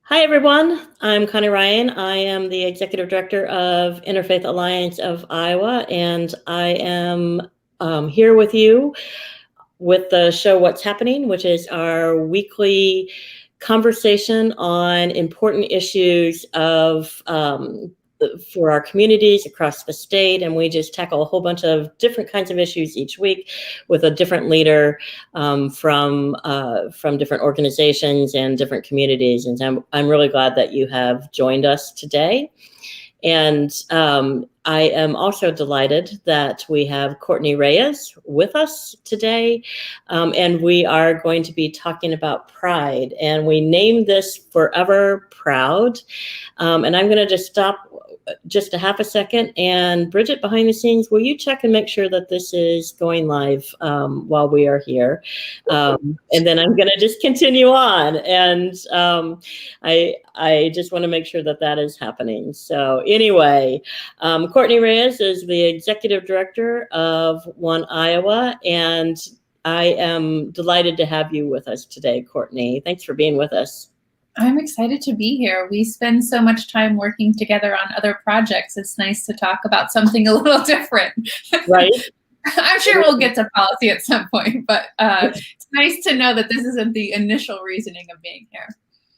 Hi, everyone. I'm Connie Ryan. I am the Executive Director of Interfaith Alliance of Iowa, and I am here with you with the show What's Happening, which is our weekly conversation on important issues for our communities across the state. And we just tackle a whole bunch of different kinds of issues each week with a different leader from different organizations and different communities. And I'm really glad that you have joined us today. And I am also delighted that we have Courtney Reyes with us today. And we are going to be talking about pride. And we named this Forever Proud. And I'm going to just stop just a half a second. And Bridget, behind the scenes, will you check and make sure that this is going live while we are here? And then I'm going to just continue on. And I just want to make sure that that is happening. So anyway, Courtney Reyes is the Executive Director of One Iowa, and I am delighted to have you with us today, Courtney. Thanks for being with us. I'm excited to be here. We spend so much time working together on other projects. It's nice to talk about something a little different. Right. I'm sure we'll get to policy at some point, but it's nice to know that this isn't the initial reasoning of being here.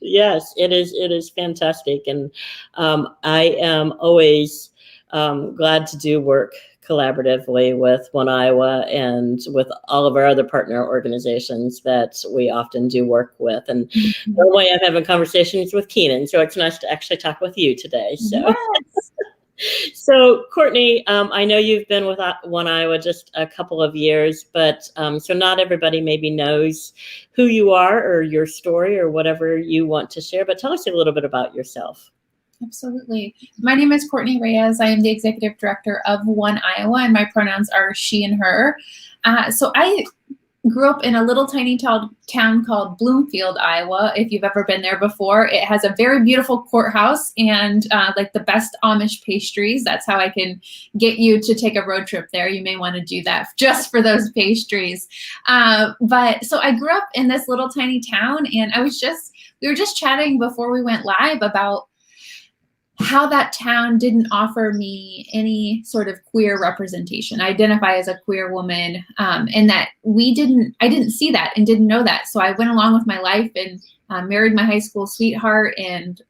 Yes, it is. It is fantastic. And I am always glad to do work collaboratively with One Iowa and with all of our other partner organizations that we often do work with. And normally I'm having conversations with Keenan, so it's nice to actually talk with you today. So, yes. So Courtney, I know you've been with One Iowa just a couple of years, but so not everybody maybe knows who you are or your story or whatever you want to share, but tell us a little bit about yourself. Absolutely. My name is Courtney Reyes. I am the Executive Director of One Iowa, and my pronouns are she and her. So I grew up in a little tiny town called Bloomfield, Iowa. If you've ever been there before, it has a very beautiful courthouse and like the best Amish pastries. That's how I can get you to take a road trip there. You may want to do that just for those pastries. But so I grew up in this little tiny town, and we were just chatting before we went live about how that town didn't offer me any sort of queer representation. I identify as a queer woman, and that I didn't see that and didn't know that. So I went along with my life and married my high school sweetheart and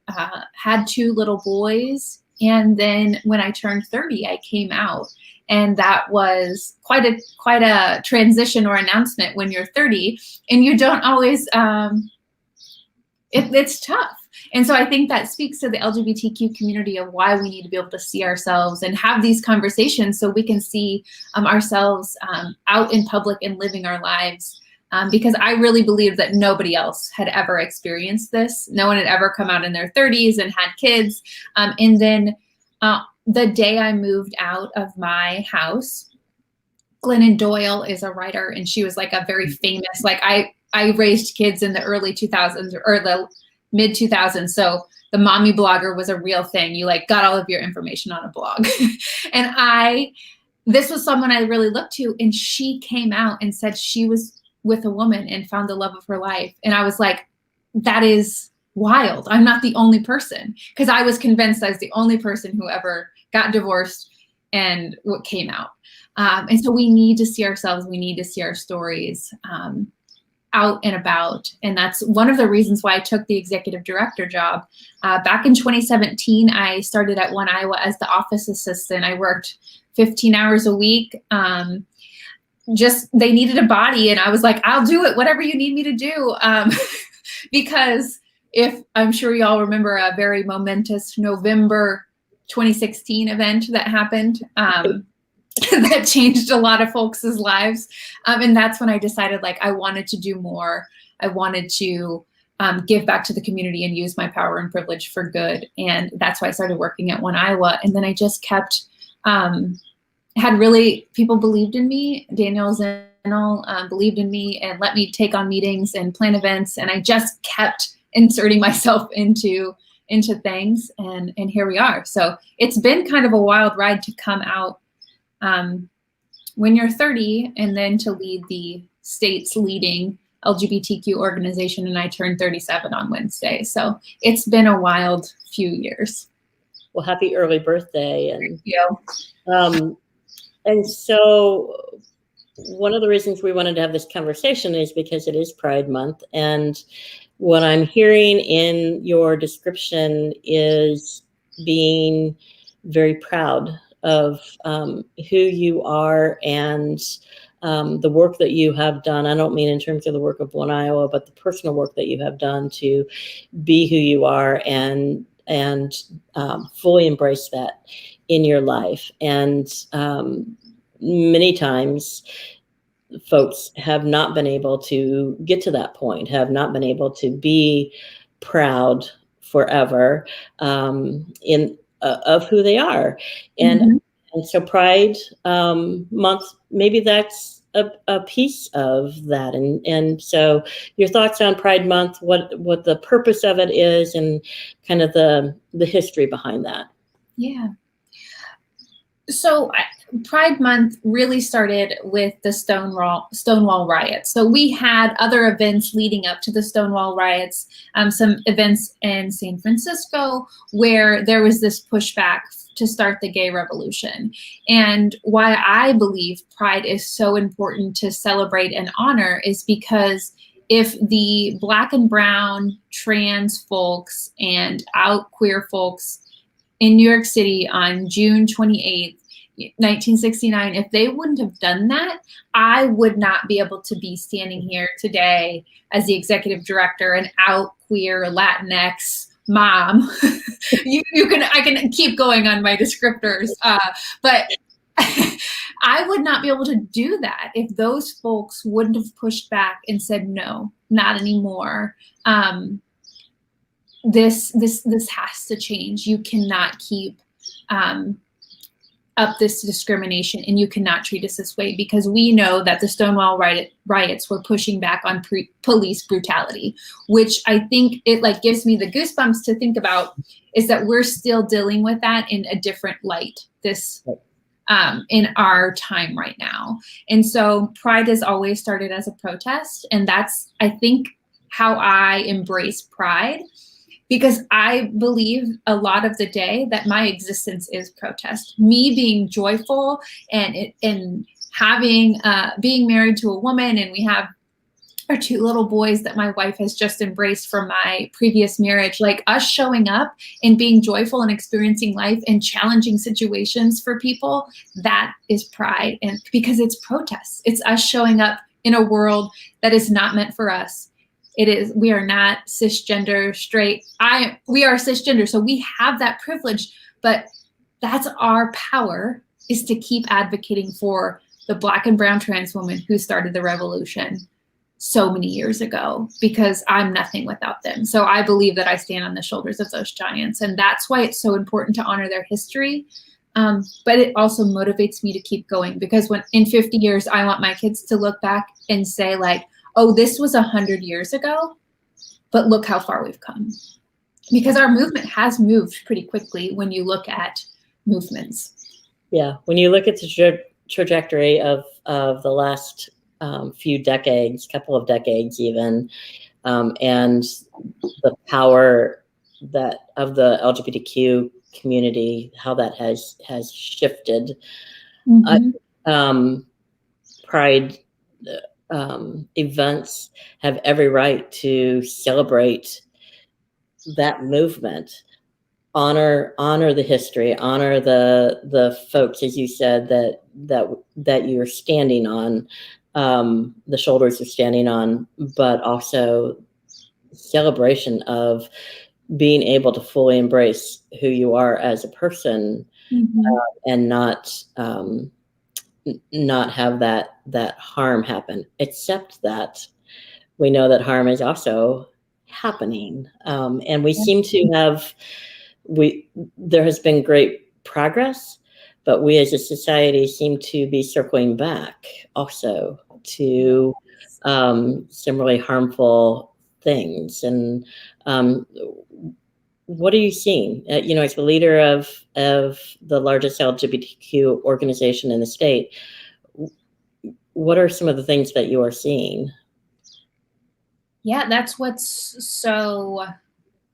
had 2 little boys. And then when I turned 30, I came out. And that was quite a transition or announcement when you're 30, and you don't always, it's tough. And so I think that speaks to the LGBTQ community of why we need to be able to see ourselves and have these conversations so we can see ourselves out in public and living our lives. Because I really believe that nobody else had ever experienced this. No one had ever come out in their 30s and had kids. And then the day I moved out of my house, Glennon Doyle is a writer, and she was like a very famous, like I raised kids in the early 2000s or the mid 2000s. So the mommy blogger was a real thing. You like got all of your information on a blog. And this was someone I really looked to, and she came out and said she was with a woman and found the love of her life. And I was like, that is wild. I'm not the only person, because I was convinced I was the only person who ever got divorced and what came out. And so we need to see ourselves. We need to see our stories out and about. And that's one of the reasons why I took the executive director job. Back in 2017, I started at One Iowa as the office assistant. I worked 15 hours a week. They needed a body, and I was like, I'll do it, whatever you need me to do. Because if I'm sure y'all remember a very momentous November 2016 event that happened, that changed a lot of folks' lives. And that's when I decided I wanted to do more. I wanted to give back to the community and use my power and privilege for good. And that's why I started working at One Iowa. And then I just kept, people believed in me. Daniel Zinel believed in me and let me take on meetings and plan events. And I just kept inserting myself into things. And here we are. So it's been kind of a wild ride to come out when you're 30 and then to lead the state's leading LGBTQ organization, and I turned 37 on Wednesday. So it's been a wild few years. Well, happy early birthday. Thank you. And so one of the reasons we wanted to have this conversation is because it is Pride Month. And what I'm hearing in your description is being very proud of who you are and the work that you have done. I don't mean in terms of the work of One Iowa, but the personal work that you have done to be who you are and fully embrace that in your life. And many times folks have not been able to get to that point, have not been able to be proud forever of who they are. And so Pride Month, maybe that's a piece of that. And so your thoughts on Pride Month, what the purpose of it is, and kind of the history behind that. Yeah. So Pride Month really started with the Stonewall riots. So we had other events leading up to the Stonewall riots, some events in San Francisco where there was this pushback to start the gay revolution. And why I believe Pride is so important to celebrate and honor is because if the Black and brown trans folks and out queer folks in New York City on June 28th, 1969, if they wouldn't have done that, I would not be able to be standing here today as the executive director, an out queer Latinx mom. I can keep going on my descriptors, but I would not be able to do that if those folks wouldn't have pushed back and said, no, not anymore. This has to change. You cannot keep up this discrimination, and you cannot treat us this way, because we know that the Stonewall riots were pushing back on police brutality, which I think it gives me the goosebumps to think about, is that we're still dealing with that in a different light in our time right now. And so Pride has always started as a protest, and that's, I think, how I embrace Pride. Because I believe a lot of the day that my existence is protest. Me being joyful and having being married to a woman, and we have our 2 little boys that my wife has just embraced from my previous marriage. Like, us showing up and being joyful and experiencing life and challenging situations for people, that is Pride. And because it's protest, it's us showing up in a world that is not meant for us. We are not cisgender, straight. We are cisgender, so we have that privilege, but that's our power, is to keep advocating for the Black and brown trans woman who started the revolution so many years ago, because I'm nothing without them. So I believe that I stand on the shoulders of those giants, and that's why it's so important to honor their history. But it also motivates me to keep going, because when in 50 years, I want my kids to look back and say, like, oh, this was 100 years ago, but look how far we've come. Because our movement has moved pretty quickly when you look at movements. Yeah, when you look at the trajectory of the last few decades, couple of decades even, and the power that of the LGBTQ community, how that has shifted. Pride events have every right to celebrate that movement, honor the history, honor the folks, as you said, that you're standing on, the shoulders you're standing on, but also celebration of being able to fully embrace who you are as a person, and not have that harm happen, except that we know that harm is also happening. And we seem to have, there has been great progress, but we as a society seem to be circling back also to some really harmful things. And what are you seeing? As the leader of the largest LGBTQ organization in the state, what are some of the things that you are seeing? Yeah, that's what's so,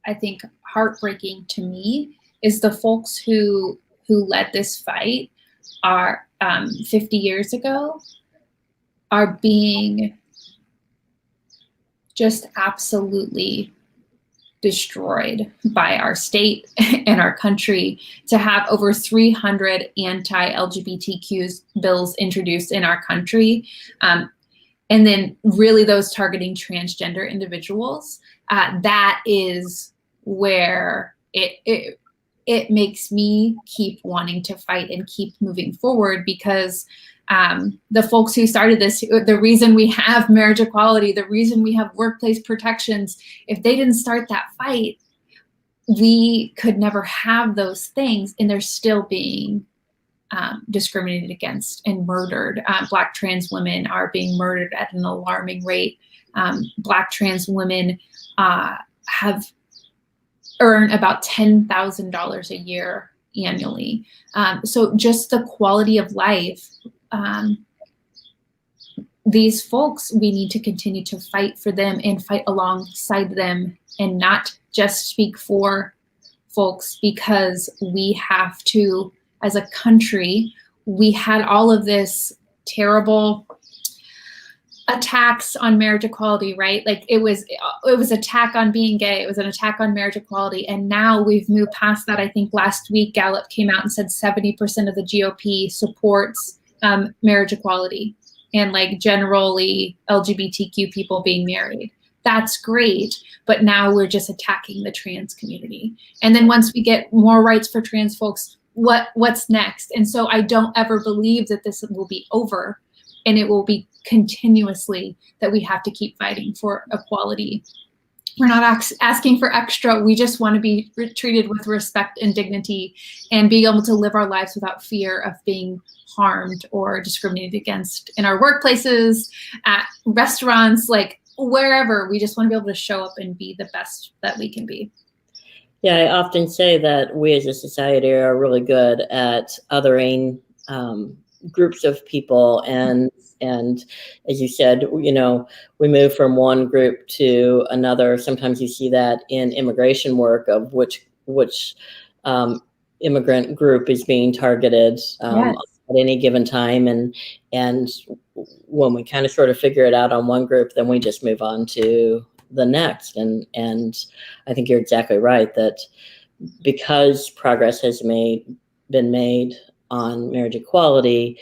I think, heartbreaking to me is the folks who led this fight are 50 years ago are being just absolutely destroyed by our state and our country. To have over 300 anti-LGBTQ bills introduced in our country, and then really those targeting transgender individuals, that is where it makes me keep wanting to fight and keep moving forward, because the folks who started this, the reason we have marriage equality, the reason we have workplace protections, if they didn't start that fight, we could never have those things, and they're still being discriminated against and murdered. Black trans women are being murdered at an alarming rate. Black trans women have earned about $10,000 a year annually. So just the quality of life, these folks, we need to continue to fight for them and fight alongside them, and not just speak for folks, because we have to, as a country, we had all of this terrible attacks on marriage equality, right? Like it was attack on being gay, it was an attack on marriage equality, and now we've moved past that. I think last week Gallup came out and said 70% of the GOP supports marriage equality and like generally LGBTQ people being married. That's great, but now we're just attacking the trans community. And then once we get more rights for trans folks, what's next? And so I don't ever believe that this will be over, and it will be continuously that we have to keep fighting for equality. We're not asking for extra. We just want to be treated with respect and dignity, and being able to live our lives without fear of being harmed or discriminated against in our workplaces, at restaurants, like wherever. We just want to be able to show up and be the best that we can be. Yeah, I often say that we as a society are really good at othering groups of people, and as you said, you know, we move from one group to another. Sometimes you see that in immigration work of which immigrant group is being targeted Yes. at any given time, and when we kind of sort of figure it out on one group, then we just move on to the next. And I think you're exactly right that because progress has been made on marriage equality,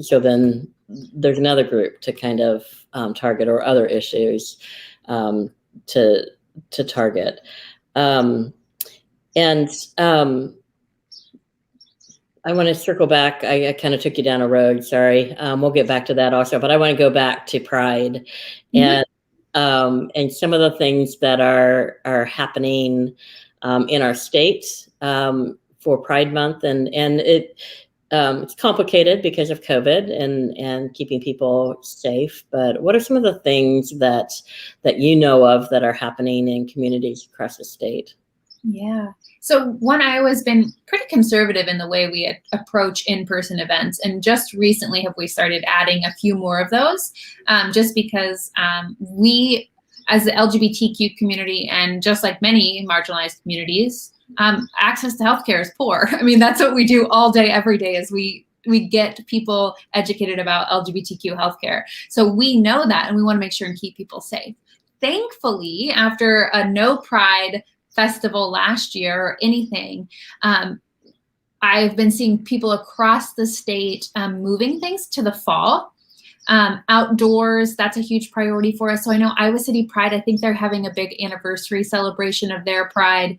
so then there's another group to kind of target, or other issues to target. I want to circle back. I kind of took you down a road. Sorry. We'll get back to that also, but I want to go back to Pride, and some of the things that are happening in our state for Pride Month, and it's complicated because of COVID and keeping people safe. But what are some of the things that you know of that are happening in communities across the state? Yeah. So one, I always been pretty conservative in the way we approach in-person events. And just recently have we started adding a few more of those, just because we, as the LGBTQ community, and just like many marginalized communities, access to healthcare is poor. I mean, that's what we do all day, every day, is we get people educated about LGBTQ healthcare. So we know that, and we want to make sure and keep people safe. Thankfully, after a no Pride festival last year or anything, I've been seeing people across the state moving things to the fall. Outdoors, that's a huge priority for us. So I know Iowa City Pride, I think they're having a big anniversary celebration of their Pride.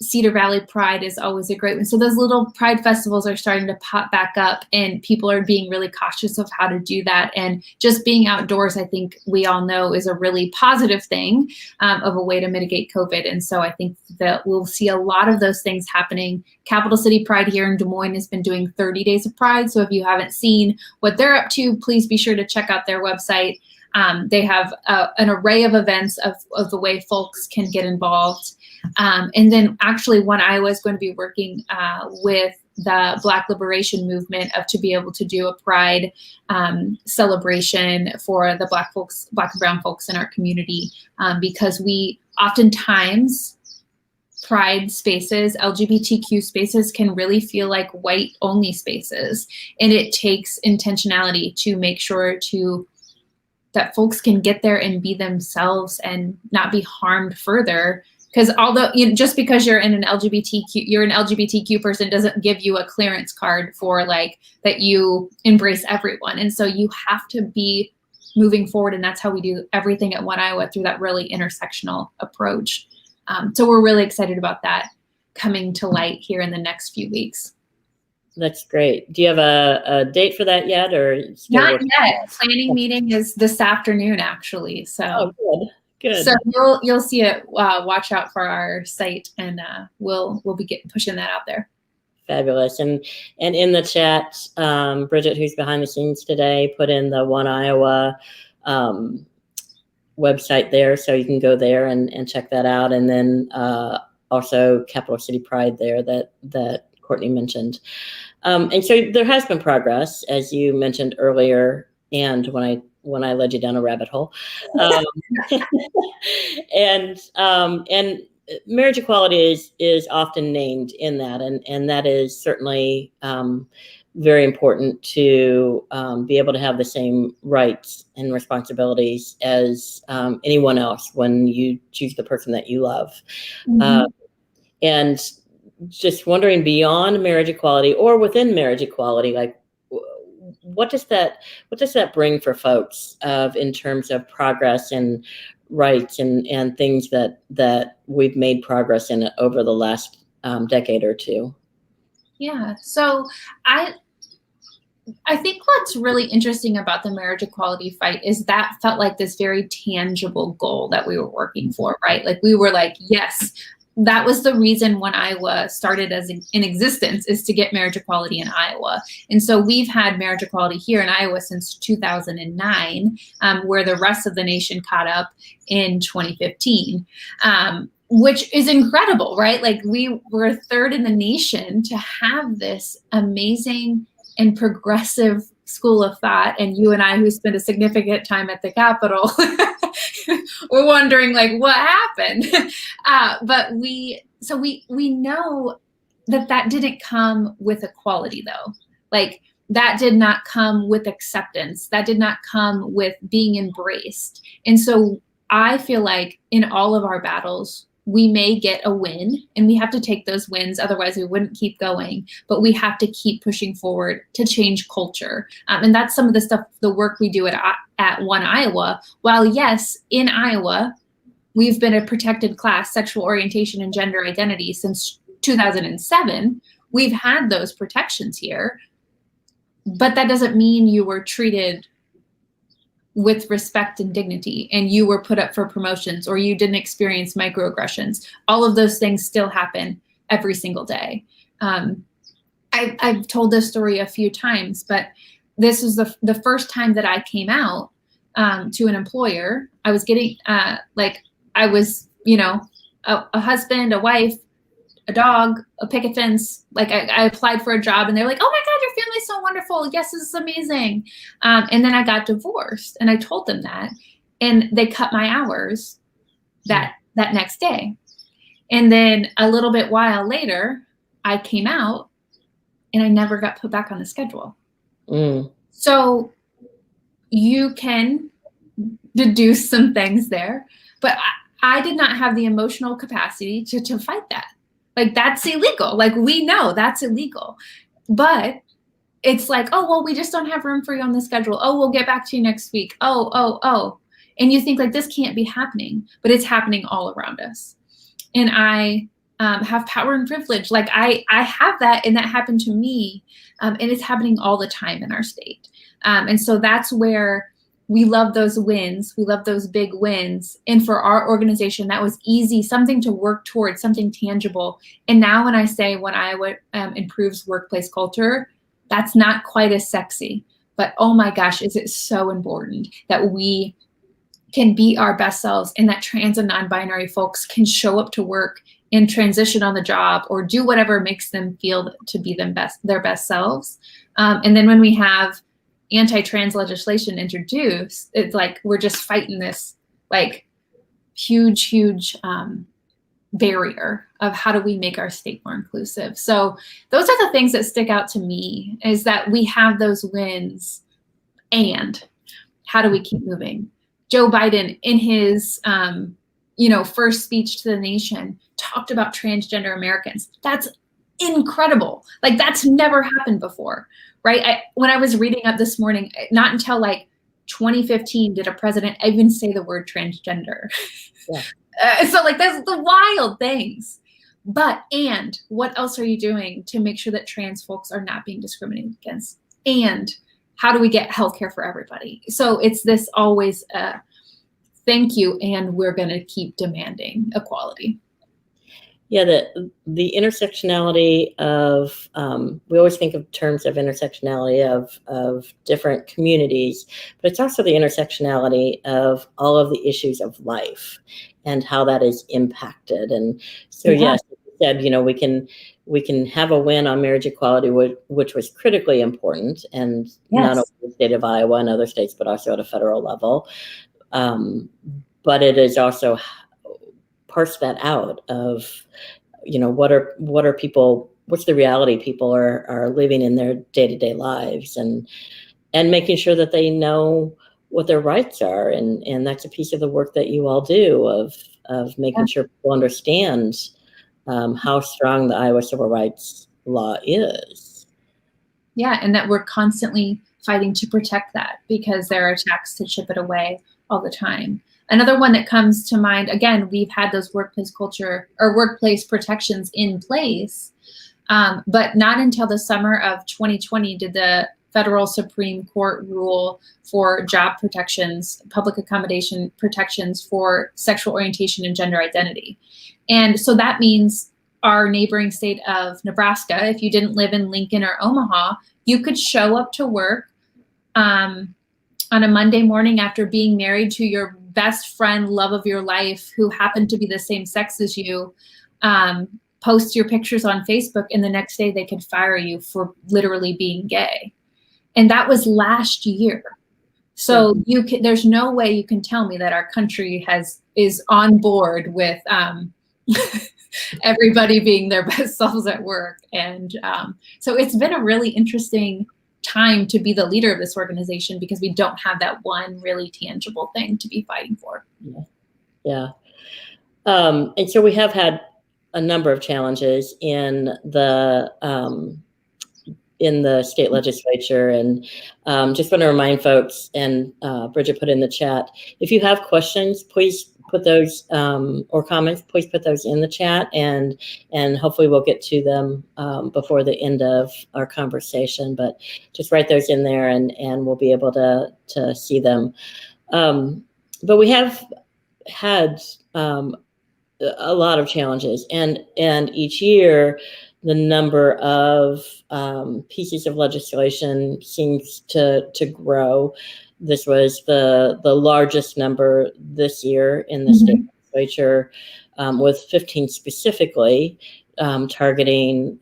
Cedar Valley Pride is always a great one. So those little Pride festivals are starting to pop back up, and people are being really cautious of how to do that. And just being outdoors, I think we all know, is a really positive thing, of a way to mitigate COVID. And so I think that we'll see a lot of those things happening. Capital City Pride here in Des Moines has been doing 30 Days of Pride. So if you haven't seen what they're up to, please be sure to check out their website. They have an array of events of the way folks can get involved. And then actually one I was going to be working with the Black liberation movement to be able to do a pride celebration for the Black and brown folks in our community, because we oftentimes pride spaces, LGBTQ spaces can really feel like white only spaces. And it takes intentionality to make sure that folks can get there and be themselves and not be harmed further. Because although just because you're an LGBTQ person doesn't give you a clearance card for like that you embrace everyone. And so you have to be moving forward. And that's how we do everything at One Iowa, through that really intersectional approach. So we're really excited about that coming to light here in the next few weeks. That's great. Do you have a date for that yet, or not yet? Planning meeting is this afternoon, actually. So good. So you'll see it. Watch out for our site, and we'll be pushing that out there. Fabulous. And in the chat, Bridget, who's behind the scenes today, put in the One Iowa website there, so you can go there and check that out. And then also Capital City Pride there that Courtney mentioned. And so there has been progress, as you mentioned earlier, and when I led you down a rabbit hole. And marriage equality is often named in that, and that is certainly very important to be able to have the same rights and responsibilities as anyone else when you choose the person that you love. Mm-hmm. And just wondering, beyond marriage equality or within marriage equality, like what does that bring for folks in terms of progress and rights and things that we've made progress in over the last decade or two? Yeah. So I think what's really interesting about the marriage equality fight is that felt like this very tangible goal that we were working for, right? Like we were like, yes, that was the reason One Iowa started in existence, is to get marriage equality in Iowa. And so we've had marriage equality here in Iowa since 2009, where the rest of the nation caught up in 2015. Which is incredible, right? Like we were third in the nation to have this amazing and progressive school of thought. And you and I, who spent a significant time at the Capitol, we're wondering like what happened. But we know that didn't come with equality, though. Like that did not come with acceptance. That did not come with being embraced. And so I feel like in all of our battles, we may get a win, and we have to take those wins. Otherwise, we wouldn't keep going. But we have to keep pushing forward to change culture. And that's some of the stuff, the work we do at One Iowa. While yes, in Iowa, we've been a protected class, sexual orientation and gender identity since 2007. We've had those protections here. But that doesn't mean you were treated with respect and dignity, and you were put up for promotions, or you didn't experience microaggressions. All of those things still happen every single day. I've told this story a few times, but this was the first time that I came out to an employer. I was getting a husband, a wife, a dog, a picket fence. Like I applied for a job, and they're like, "Oh my God, your family's so wonderful. Yes, this is amazing." And then I got divorced, and I told them that, and they cut my hours that next day. And then a little bit while later, I came out, and I never got put back on the schedule. Mm. So you can deduce some things there, but I did not have the emotional capacity to fight that. Like, that's illegal. Like, we know that's illegal. But it's like, oh, well, we just don't have room for you on the schedule. Oh, we'll get back to you next week. Oh. And you think, like, this can't be happening. But it's happening all around us. And I have power and privilege. Like, I have that, and that happened to me. And it's happening all the time in our state. And so that's where we love those wins. We love those big wins. And for our organization, that was easy, something to work towards, something tangible. And now when I say One Iowa improves workplace culture, that's not quite as sexy. But oh my gosh, is it so important that we can be our best selves, and that trans and non-binary folks can show up to work and transition on the job or do whatever makes them feel to be their best selves. And then when we have anti-trans legislation introduced, it's like we're just fighting this like huge barrier of how do we make our state more inclusive. So those are the things that stick out to me, is that we have those wins, and how do we keep moving? Joe Biden, in his first speech to the nation, talked about transgender Americans. That's incredible. Like, that's never happened before, right? When I was reading up this morning, not until like 2015 did a president even say the word transgender. Yeah. So like, that's the wild things. But, and what else are you doing to make sure that trans folks are not being discriminated against? And how do we get healthcare for everybody? So it's this always thank you, and we're going to keep demanding equality. Yeah, the intersectionality of, we always think of terms of intersectionality of different communities, but it's also the intersectionality of all of the issues of life and how that is impacted. And so, yes, as you said, we can have a win on marriage equality, which was critically important, and not only in the state of Iowa and other states, but also at a federal level. But it is also parse that out of, what are people, what's the reality people are living in their day-to-day lives, and making sure that they know what their rights are. And that's a piece of the work that you all do of making sure people understand how strong the Iowa civil rights law is. Yeah, and that we're constantly fighting to protect that, because there are attacks to chip it away all the time. Another one that comes to mind, again, we've had those workplace culture or workplace protections in place, but not until the summer of 2020 did the federal Supreme Court rule for job protections, public accommodation protections for sexual orientation and gender identity. And so that means our neighboring state of Nebraska, if you didn't live in Lincoln or Omaha, you could show up to work on a Monday morning after being married to your best friend, love of your life, who happened to be the same sex as you, post your pictures on Facebook, and the next day they could fire you for literally being gay. And that was last year. So there's no way you can tell me that our country is on board with everybody being their best selves at work. And so it's been a really interesting time to be the leader of this organization, because we don't have that one really tangible thing to be fighting for. Yeah. And so we have had a number of challenges in the state legislature, and just want to remind folks, and Bridget put in the chat, if you have questions, please put those or comments, please put those in the chat, and hopefully we'll get to them before the end of our conversation. But just write those in there, and we'll be able to see them. But we have had a lot of challenges, and each year the number of pieces of legislation seems to grow. This was the largest number this year in the state legislature, with 15 specifically targeting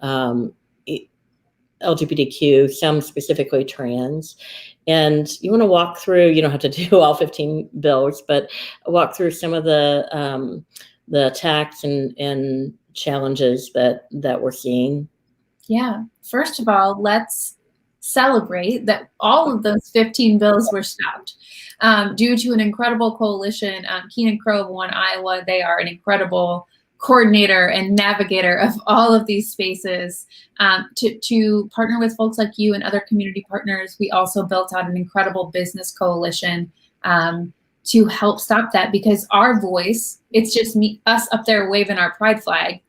LGBTQ, some specifically trans. And you want to walk through, you don't have to do all 15 bills, but walk through some of the attacks and challenges that we're seeing. Yeah. First of all, let's celebrate that all of those 15 bills were stopped due to an incredible coalition. Keenan Crow of One Iowa, they are an incredible coordinator and navigator of all of these spaces. To partner with folks like you and other community partners, we also built out an incredible business coalition to help stop that, because our voice, it's just us up there waving our pride flag.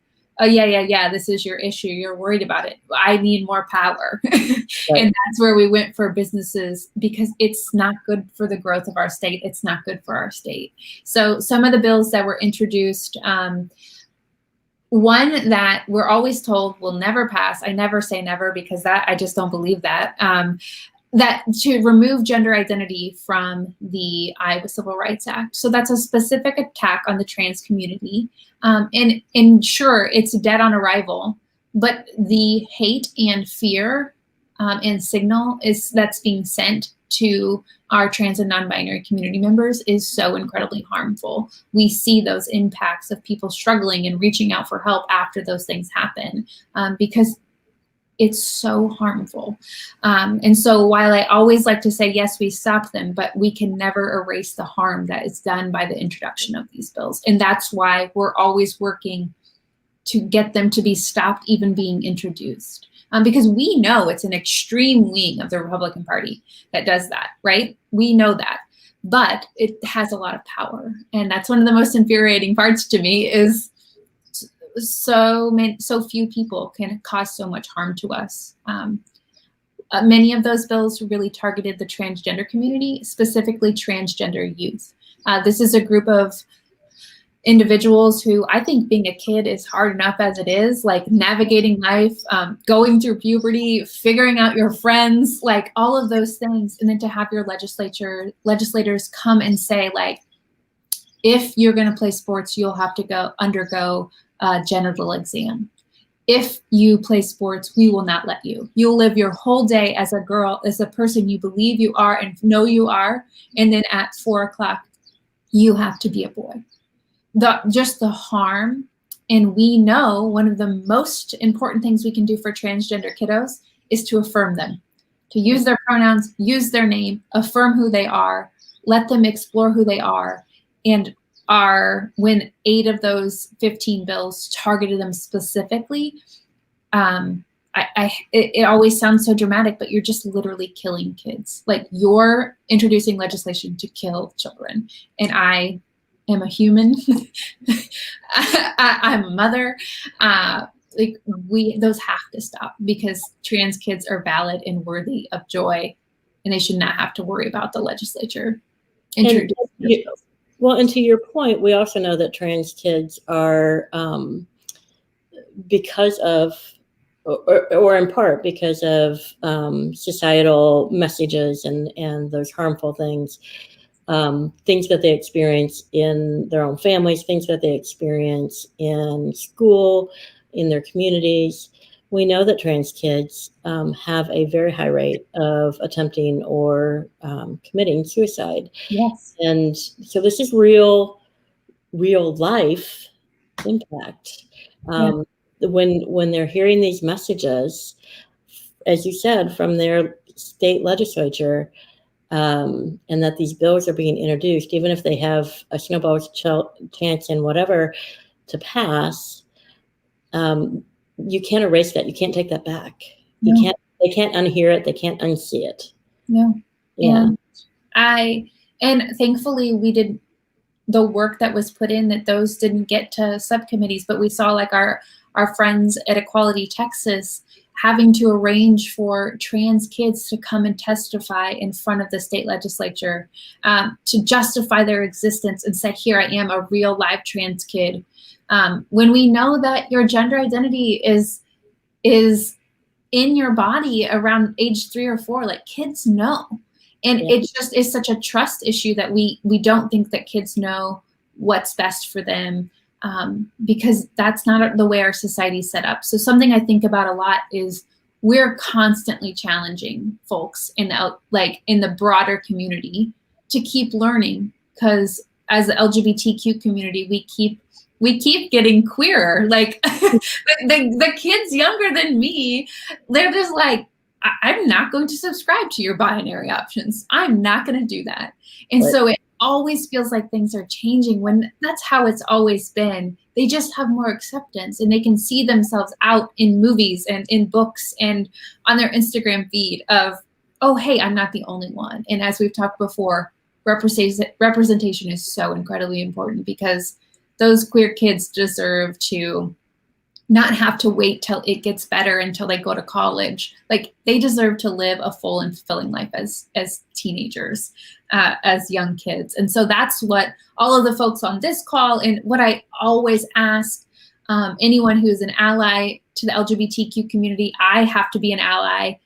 Oh, yeah, this is your issue. You're worried about it. I need more power. Right. And that's where we went for businesses, because it's not good for the growth of our state. It's not good for our state. So some of the bills that were introduced, one that we're always told will never pass. I never say never, because I just don't believe that. that to remove gender identity from the Iowa Civil Rights Act. So that's a specific attack on the trans community. And sure, it's dead on arrival, but the hate and fear and signal that's being sent to our trans and non-binary community members is so incredibly harmful. We see those impacts of people struggling and reaching out for help after those things happen, because it's so harmful. And so while I always like to say, yes, we stop them, but we can never erase the harm that is done by the introduction of these bills. And that's why we're always working to get them to be stopped even being introduced. Because we know it's an extreme wing of the Republican Party that does that, right? We know that, but it has a lot of power. And that's one of the most infuriating parts to me is so few people can cause so much harm to us. Many of those bills really targeted the transgender community, specifically transgender youth. This is a group of individuals who, I think being a kid is hard enough as it is, like navigating life, going through puberty, figuring out your friends, like all of those things. And then to have your legislators come and say, like, if you're going to play sports, you'll have to undergo a genital exam. If you play sports, we will not let you. You'll live your whole day as a girl, as a person you believe you are and know you are. And then at 4 o'clock, you have to be a boy. Just the harm. And we know one of the most important things we can do for transgender kiddos is to affirm them, to use their pronouns, use their name, affirm who they are, let them explore who they are. And when 8 of those 15 bills targeted them specifically, it always sounds so dramatic, but you're just literally killing kids. Like, you're introducing legislation to kill children. And I am a human. I'm a mother. Those have to stop, because trans kids are valid and worthy of joy, and they should not have to worry about the legislature introducing bills. Well, and to your point, we also know that trans kids are, because of, or in part because of societal messages and those harmful things, things that they experience in their own families, things that they experience in school, in their communities. We know that trans kids have a very high rate of attempting or committing suicide. Yes. And so this is real life impact. When they're hearing these messages, as you said, from their state legislature, and that these bills are being introduced, even if they have a snowball's chance in whatever to pass, you can't erase that. You can't take that back. No. They can't unhear it. They can't unsee it. No. Yeah. And thankfully we did the work that was put in, that those didn't get to subcommittees, but we saw, like, our friends at Equality Texas having to arrange for trans kids to come and testify in front of the state legislature, to justify their existence and say, here I am, a real live trans kid. When we know that your gender identity is in your body around age 3 or 4, like, kids know. And it just is such a trust issue that we don't think that kids know what's best for them, because that's not the way our society is set up. So something I think about a lot is we're constantly challenging folks in the broader community to keep learning, because as the LGBTQ community, we keep getting queerer. Like, the kids younger than me, they're just like, I'm not going to subscribe to your binary options. I'm not going to do that. And so it always feels like things are changing, when that's how it's always been. They just have more acceptance, and they can see themselves out in movies and in books and on their Instagram feed of, oh, hey, I'm not the only one. And as we've talked before, representation is so incredibly important, because those queer kids deserve to not have to wait till it gets better until they go to college. Like, they deserve to live a full and fulfilling life as teenagers, as young kids. And so that's what all of the folks on this call, and what I always ask anyone who's an ally to the LGBTQ community, I have to be an ally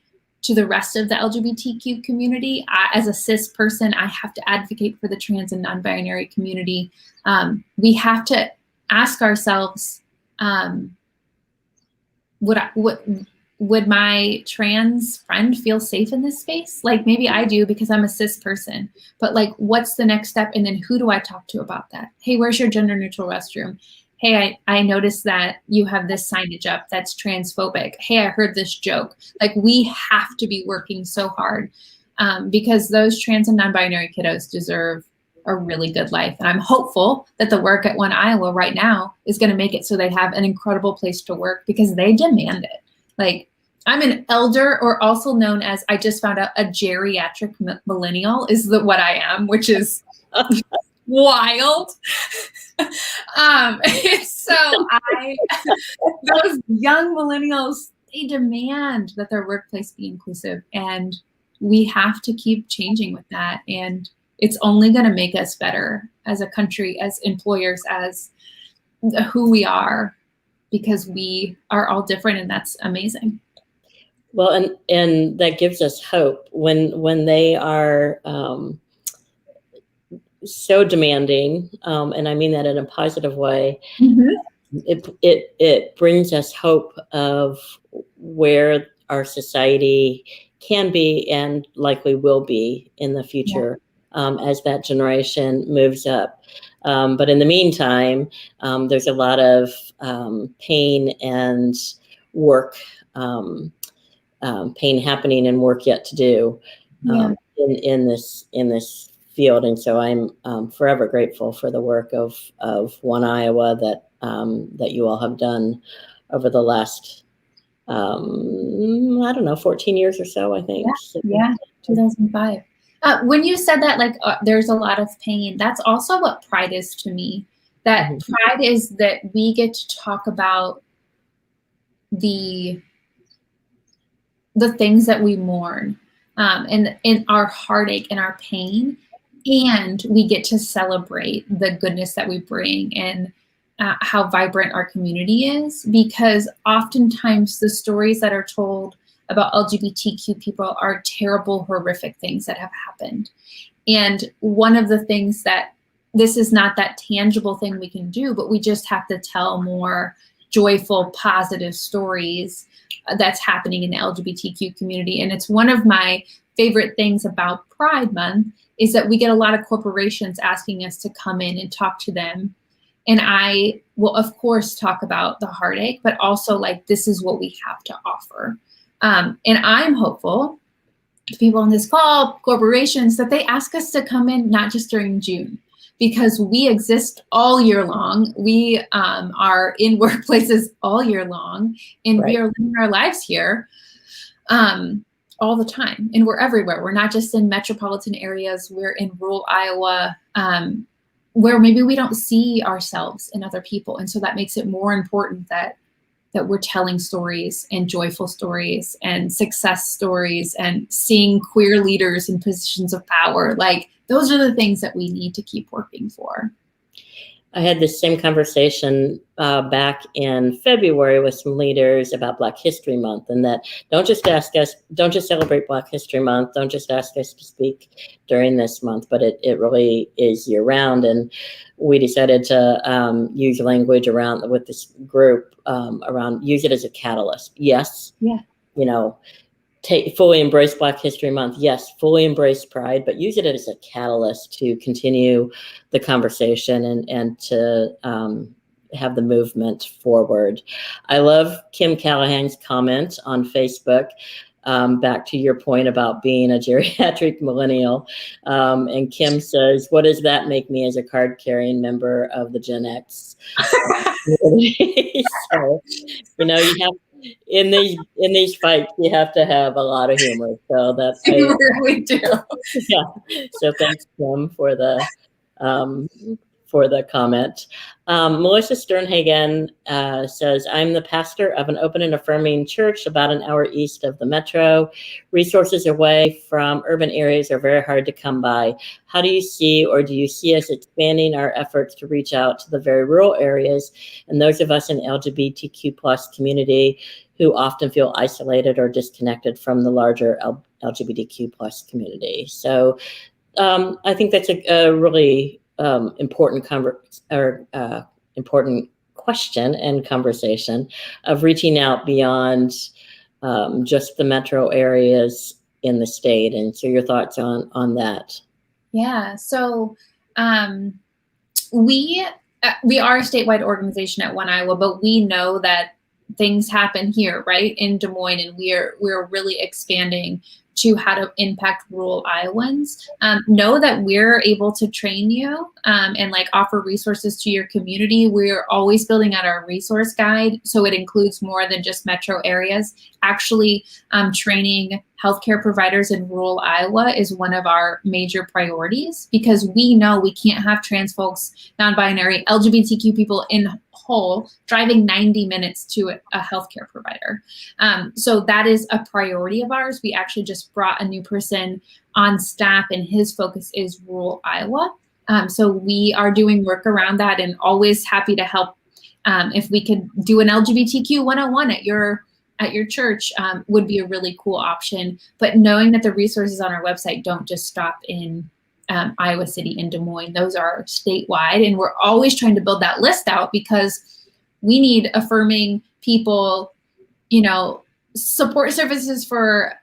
to the rest of the LGBTQ community. As a cis person, I have to advocate for the trans and non-binary community. We have to ask ourselves, would my trans friend feel safe in this space? Like, maybe I do because I'm a cis person, but like, what's the next step? And then who do I talk to about that? Hey, where's your gender neutral restroom? Hey, I noticed that you have this signage up that's transphobic. Hey, I heard this joke. Like, we have to be working so hard because those trans and non-binary kiddos deserve a really good life. And I'm hopeful that the work at One Iowa right now is going to make it so they have an incredible place to work because they demand it. Like, I'm an elder, or also known as, I just found out, a geriatric millennial is what I am, which is wild. So those young millennials, they demand that their workplace be inclusive, and we have to keep changing with that. And it's only going to make us better as a country, as employers, as who we are, because we are all different, and that's amazing. Well, and that gives us hope when they are so demanding, and I mean that in a positive way. Mm-hmm. It brings us hope of where our society can be and likely will be in the future. Yeah. As that generation moves up. But in the meantime, there's a lot of pain and work, pain happening and work yet to do in this field. And so I'm forever grateful for the work of One Iowa that you all have done over the last, 14 years or so, I think. Yeah, 2005. When you said that, like, there's a lot of pain, that's also what pride is to me. That mm-hmm. Pride is that we get to talk about the things that we mourn, and our heartache and our pain, and we get to celebrate the goodness that we bring and how vibrant our community is, because oftentimes the stories that are told about LGBTQ people are terrible, horrific things that have happened. And one of the things that, this is not that tangible thing we can do, but we just have to tell more joyful, positive stories that's happening in the LGBTQ community. And it's one of my favorite things about Pride Month is that we get a lot of corporations asking us to come in and talk to them. And I will, of course, talk about the heartache, but also, like, this is what we have to offer. And I'm hopeful to people on this call, corporations, that they ask us to come in, not just during June, because we exist all year long. We are in workplaces all year long, and right. We are living our lives here all the time. And we're everywhere. We're not just in metropolitan areas. We're in rural Iowa, where maybe we don't see ourselves in other people. And so that makes it more important that we're telling stories, and joyful stories, and success stories, and seeing queer leaders in positions of power. Like, those are the things that we need to keep working for. I had this same conversation back in February with some leaders about Black History Month, and that don't just celebrate Black History Month, don't just ask us to speak during this month, but it really is year round. And we decided to use language around with this group around, use it as a catalyst. Yes. Yeah. Fully embrace Black History Month. Yes, fully embrace Pride, but use it as a catalyst to continue the conversation and to have the movement forward. I love Kim Callahan's comment on Facebook, back to your point about being a geriatric millennial. And Kim says, what does that make me as a card-carrying member of the Gen X? So, you have, in these fights, you have to have a lot of humor. So that's you really do. Yeah. So thanks, Kim, for the comment. Melissa Sternhagen says, I'm the pastor of an open and affirming church about an hour east of the metro. Resources away from urban areas are very hard to come by. How do you see us expanding our efforts to reach out to the very rural areas and those of us in LGBTQ plus community who often feel isolated or disconnected from the larger LGBTQ plus community. So I think that's a really important important question and conversation of reaching out beyond just the metro areas in the state. And so your thoughts on that? Yeah, so we are a statewide organization at One Iowa, but we know that things happen here, right, in Des Moines, and we're really expanding to how to impact rural Iowans. Know that we're able to train you and like offer resources to your community. We're always building out our resource guide, so it includes more than just metro areas. Actually, training healthcare providers in rural Iowa is one of our major priorities, because we know we can't have trans folks, non-binary, LGBTQ people in whole driving 90 minutes to a healthcare provider. So that is a priority of ours. We actually just brought a new person on staff, and his focus is rural Iowa. So we are doing work around that, and always happy to help. If we could do an LGBTQ 101 at your church, would be a really cool option. But knowing that the resources on our website don't just stop in Iowa City and Des Moines, those are statewide, and we're always trying to build that list out, because we need affirming people, support services for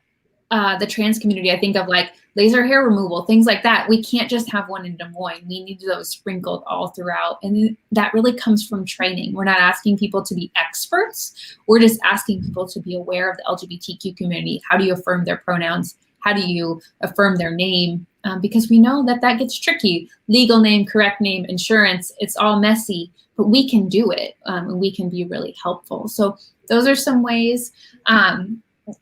the trans community. I think of like laser hair removal, things like that. We can't just have one in Des Moines. We need those sprinkled all throughout. And that really comes from training. We're not asking people to be experts. We're just asking people to be aware of the LGBTQ community. How do you affirm their pronouns? How do you affirm their name? Because we know that gets tricky. Legal name, correct name, insurance, it's all messy, but we can do it, and we can be really helpful. So those are some ways.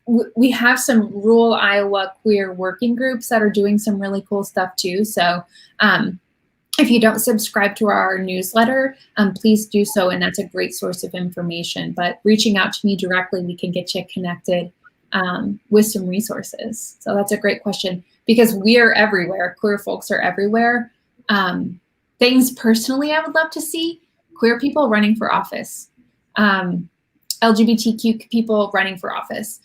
We have some rural Iowa queer working groups that are doing some really cool stuff too. So if you don't subscribe to our newsletter, please do so, and that's a great source of information. But reaching out to me directly, we can get you connected with some resources. So that's a great question, because we are everywhere. Queer folks are everywhere. Things personally I would love to see: queer people running for office, LGBTQ people running for office,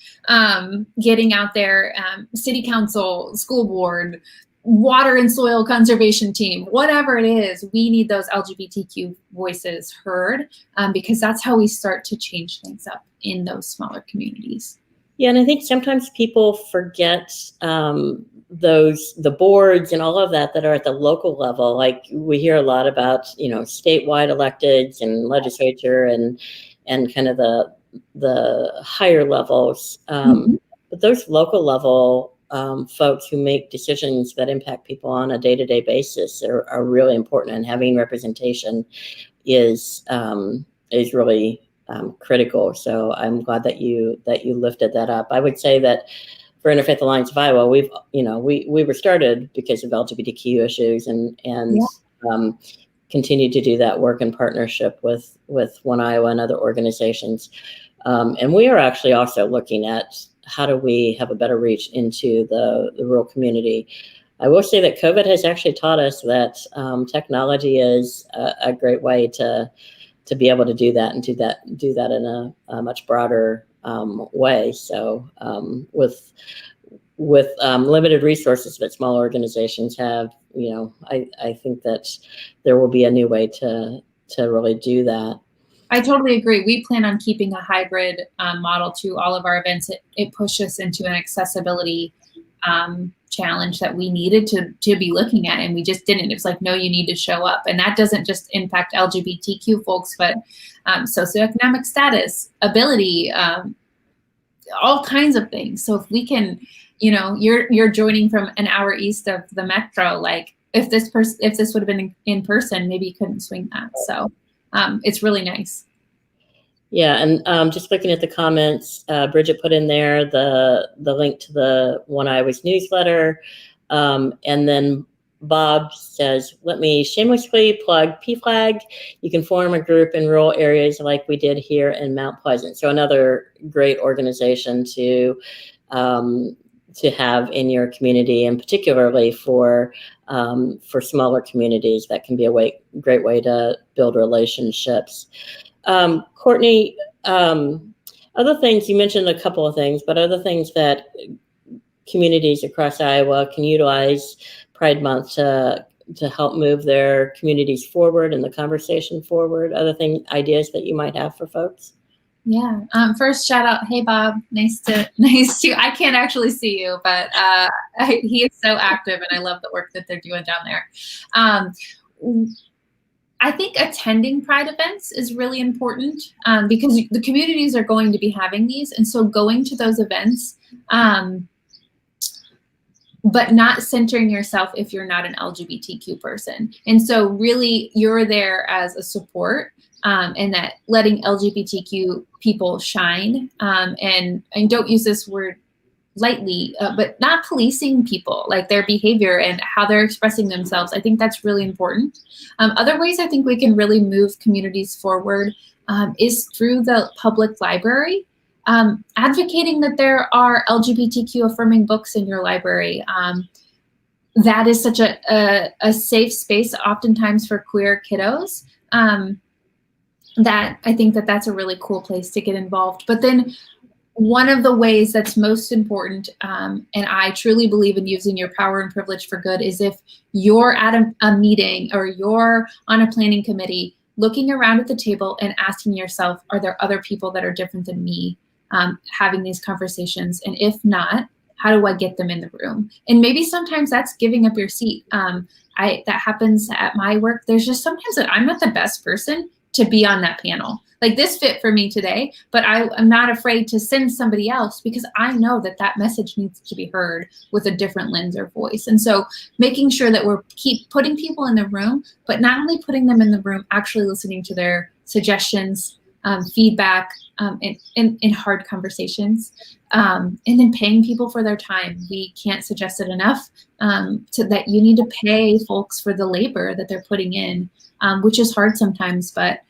getting out there, city council, school board, water and soil conservation team, whatever it is, we need those LGBTQ voices heard, because that's how we start to change things up in those smaller communities. Yeah, and I think sometimes people forget the boards and all of that are at the local level. Like we hear a lot about, statewide electeds and legislature and kind of the higher levels. But those local level folks who make decisions that impact people on a day-to-day basis are really important, and having representation is really critical. So I'm glad that you lifted that up. I would say that for Interfaith Alliance of Iowa, we were started because of LGBTQ issues, and continue to do that work in partnership with One Iowa and other organizations. And we are actually also looking at how do we have a better reach into the rural community. I will say that COVID has actually taught us that technology is a great way to be able to do that, and do that in a much broader way. So with limited resources that small organizations have, I think that there will be a new way to really do that. I totally agree. We plan on keeping a hybrid model to all of our events. It pushed us into an accessibility challenge that we needed to be looking at, and we just didn't. It was like, no, you need to show up. And that doesn't just impact LGBTQ folks, but socioeconomic status, ability, all kinds of things. So if we can, you're joining from an hour east of the metro, like if this would have been in person, maybe you couldn't swing that. So it's really nice. Yeah, and just looking at the comments, Bridget put in there the link to the One Iowa's newsletter, and then Bob says, let me shamelessly plug PFLAG. You can form a group in rural areas like we did here in Mount Pleasant. So another great organization to have in your community, and particularly for smaller communities, that can be a great way to build relationships. Courtney, Other things, you mentioned a couple of things, but other things that communities across Iowa can utilize Pride Month to help move their communities forward and the conversation forward, other ideas that you might have for folks? Yeah. First shout out, hey Bob, nice to, I can't actually see you, but he is so active and I love the work that they're doing down there. I think attending Pride events is really important because the communities are going to be having these. And so going to those events, but not centering yourself if you're not an LGBTQ person. And so really you're there as a support and that letting LGBTQ people shine. And don't use this word lightly, but not policing people, like their behavior and how they're expressing themselves. I think that's really important. Other ways I think we can really move communities forward is through the public library. Advocating that there are LGBTQ affirming books in your library. That is such a safe space oftentimes for queer kiddos. That I think that's a really cool place to get involved. But then one of the ways that's most important, and I truly believe in using your power and privilege for good, is if you're at a meeting or you're on a planning committee, looking around at the table and asking yourself, are there other people that are different than me having these conversations? And if not, how do I get them in the room? And maybe sometimes that's giving up your seat. That happens at my work. There's just sometimes that I'm not the best person to be on that panel. Like this fit for me today, but I'm not afraid to send somebody else because I know that message needs to be heard with a different lens or voice. And so making sure that we're keep putting people in the room, but not only putting them in the room, actually listening to their suggestions, feedback, in hard conversations, and then paying people for their time. We can't suggest it enough that you need to pay folks for the labor that they're putting in, which is hard sometimes, but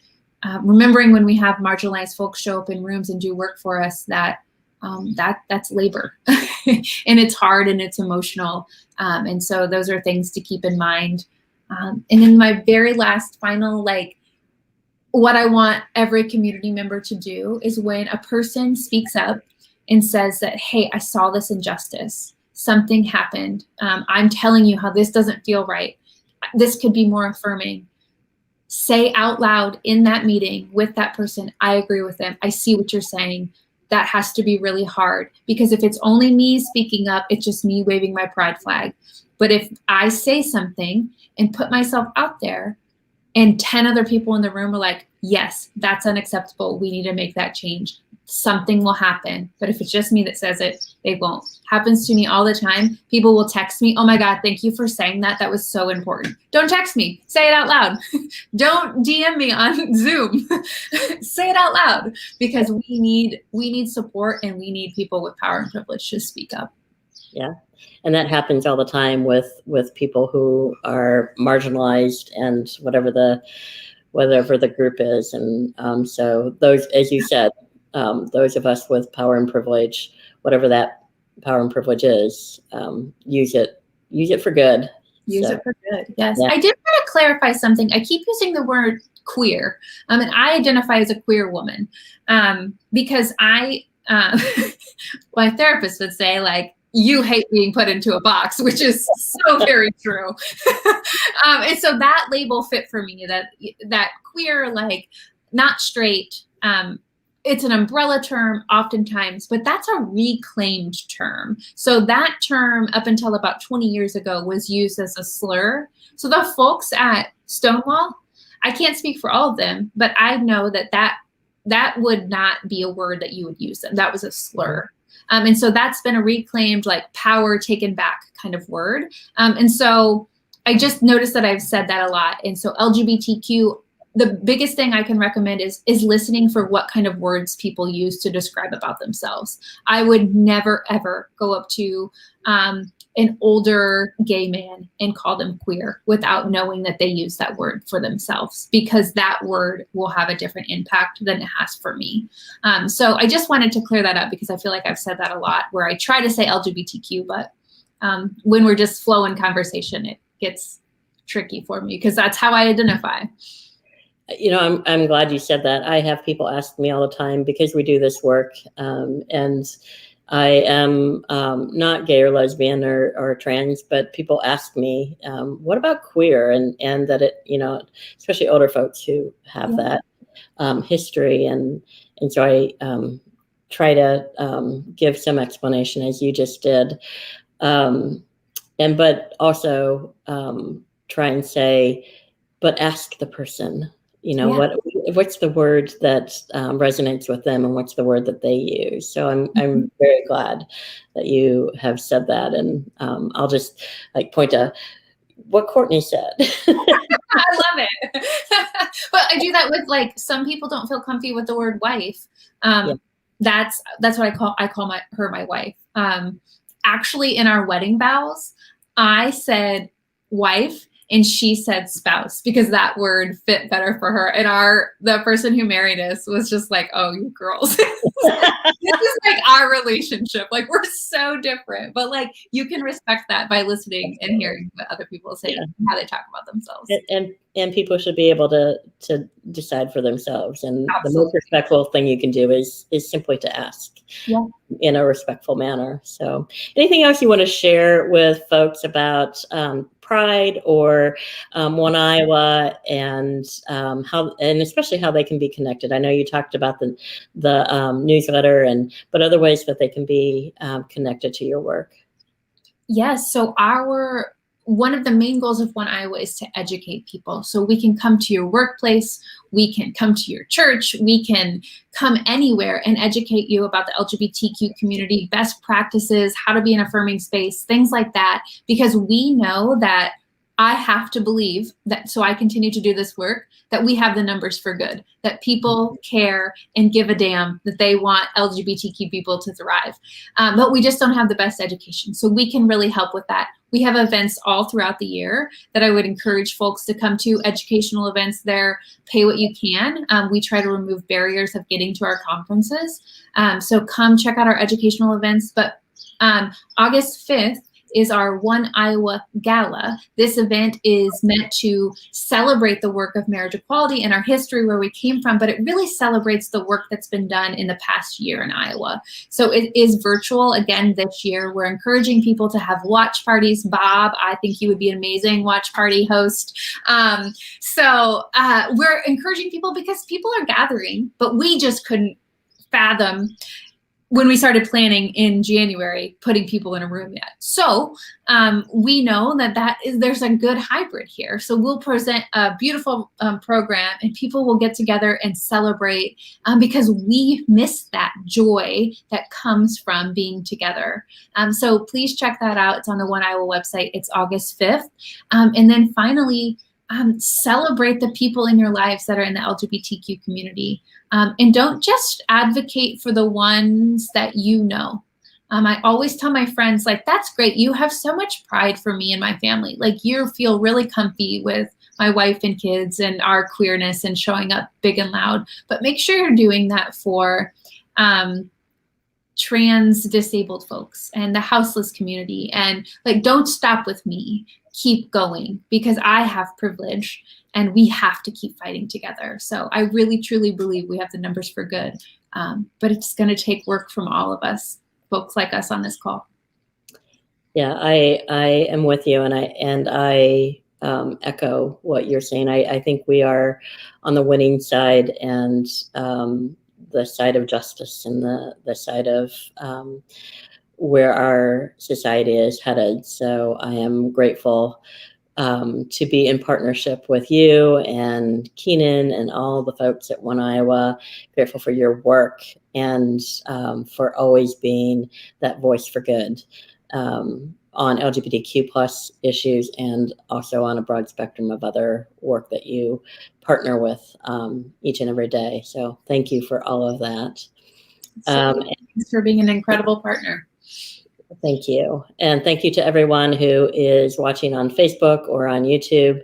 remembering when we have marginalized folks show up in rooms and do work for us, that's labor and it's hard and it's emotional. And so those are things to keep in mind. And then my very last final, what I want every community member to do is when a person speaks up and says that, hey, I saw this injustice, something happened. I'm telling you how this doesn't feel right. This could be more affirming. Say out loud in that meeting with that person, I agree with them. I see what you're saying. That has to be really hard because if it's only me speaking up, it's just me waving my pride flag. But if I say something and put myself out there and 10 other people in the room are like, yes, that's unacceptable. We need to make that change. Something will happen. But if it's just me that says it, they won't. Happens to me all the time. People will text me, oh my God, thank you for saying that. That was so important. Don't text me. Say it out loud. Don't DM me on Zoom. Say it out loud because we need support and we need people with power and privilege to speak up. Yeah. And that happens all the time with people who are marginalized and whatever the group is. And so those, as you said, those of us with power and privilege, whatever that power and privilege is, use it for good. Use it for good. Yes. Yeah. I did want to clarify something. I keep using the word queer, and I identify as a queer woman because my therapist would say you hate being put into a box, which is so very true. And so that label fit for me, that queer, not straight, it's an umbrella term oftentimes, but that's a reclaimed term. So that term up until about 20 years ago was used as a slur. So the folks at Stonewall, I can't speak for all of them, but I know that would not be a word that you would use. That was a slur. And so that's been a reclaimed, power taken back kind of word. And so I just noticed that I've said that a lot. And so LGBTQ, the biggest thing I can recommend is listening for what kind of words people use to describe about themselves. I would never, ever go up to an older gay man and call them queer without knowing that they use that word for themselves, because that word will have a different impact than it has for me. So I just wanted to clear that up because I feel like I've said that a lot where I try to say LGBTQ, but when we're just flowing conversation, it gets tricky for me because that's how I identify. I'm glad you said that. I have people ask me all the time because we do this work, and I am not gay or lesbian or trans, but people ask me, what about queer? And that it, especially older folks who have that history. And so I try to give some explanation as you just did. But also try and say, but ask the person, what's the word that resonates with them and what's the word that they use. So I'm very glad that you have said that. And I'll just point to what Courtney said. I love it. But I do that with some people don't feel comfy with the word wife. That's what I call her my wife. Actually, in our wedding vows, I said wife and she said spouse because that word fit better for her. And the person who married us was just like, oh, you girls. This is our relationship. We're so different. But you can respect that by listening and hearing what other people say and how they talk about themselves. And people should be able to decide for themselves. And Absolutely. The most respectful thing you can do is simply to ask in a respectful manner. So anything else you want to share with folks about Pride or One Iowa and especially how they can be connected? I know you talked about the newsletter but other ways that they can be connected to your work. Yes. So one of the main goals of One Iowa is to educate people. So we can come to your workplace, we can come to your church, we can come anywhere and educate you about the LGBTQ community, best practices, how to be an affirming space, things like that, because we know that I have to believe that, so I continue to do this work, that we have the numbers for good, that people care and give a damn, that they want LGBTQ people to thrive. But we just don't have the best education. So we can really help with that. We have events all throughout the year that I would encourage folks to come to, educational events there, pay what you can. We try to remove barriers of getting to our conferences. So come check out our educational events. But August 5th, is our One Iowa Gala. This event is meant to celebrate the work of marriage equality and our history, where we came from, but it really celebrates the work that's been done in the past year in Iowa. So it is virtual again this year. We're encouraging people to have watch parties. Bob, I think you would be an amazing watch party host. So we're encouraging people because people are gathering, but we just couldn't fathom when we started planning in January, putting people in a room yet. So we know there's a good hybrid here. So we'll present a beautiful program and people will get together and celebrate because we miss that joy that comes from being together. So please check that out. It's on the One Iowa website. It's August 5th. And then finally, celebrate the people in your lives that are in the LGBTQ community. And don't just advocate for the ones that you know. I always tell my friends, that's great. You have so much pride for me and my family. You feel really comfy with my wife and kids and our queerness and showing up big and loud. But make sure you're doing that for trans disabled folks and the houseless community. And don't stop with me. Keep going, because I have privilege and we have to keep fighting together. So I really, truly believe we have the numbers for good. But it's going to take work from all of us, folks like us on this call. Yeah, I am with you, and I echo what you're saying. I think we are on the winning side and the side of justice and the side of where our society is headed. So I am grateful to be in partnership with you and Keenan and all the folks at One Iowa. Grateful for your work and for always being that voice for good on LGBTQ plus issues and also on a broad spectrum of other work that you partner with each and every day. So thank you for all of that. Thanks for being an incredible partner. Thank you. And thank you to everyone who is watching on Facebook or on YouTube.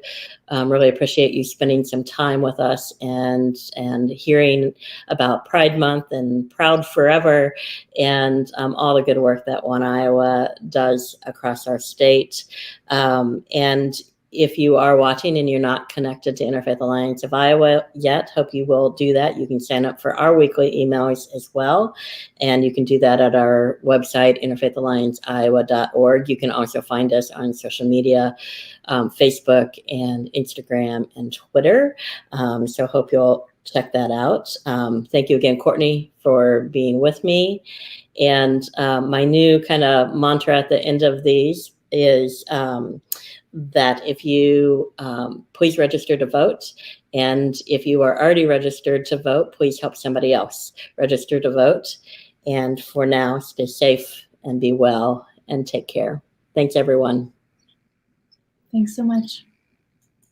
Really appreciate you spending some time with us and hearing about Pride Month and Proud Forever and all the good work that One Iowa does across our state. And if you are watching and you're not connected to Interfaith Alliance of Iowa yet, hope you will do that. You can sign up for our weekly emails as well. And you can do that at our website, interfaithallianceiowa.org. You can also find us on social media, Facebook and Instagram and Twitter. So hope you'll check that out. Thank you again, Courtney, for being with me. And my new kind of mantra at the end of these is that if you please register to vote. And if you are already registered to vote, please help somebody else register to vote. And for now, stay safe and be well and take care. Thanks, everyone. Thanks so much.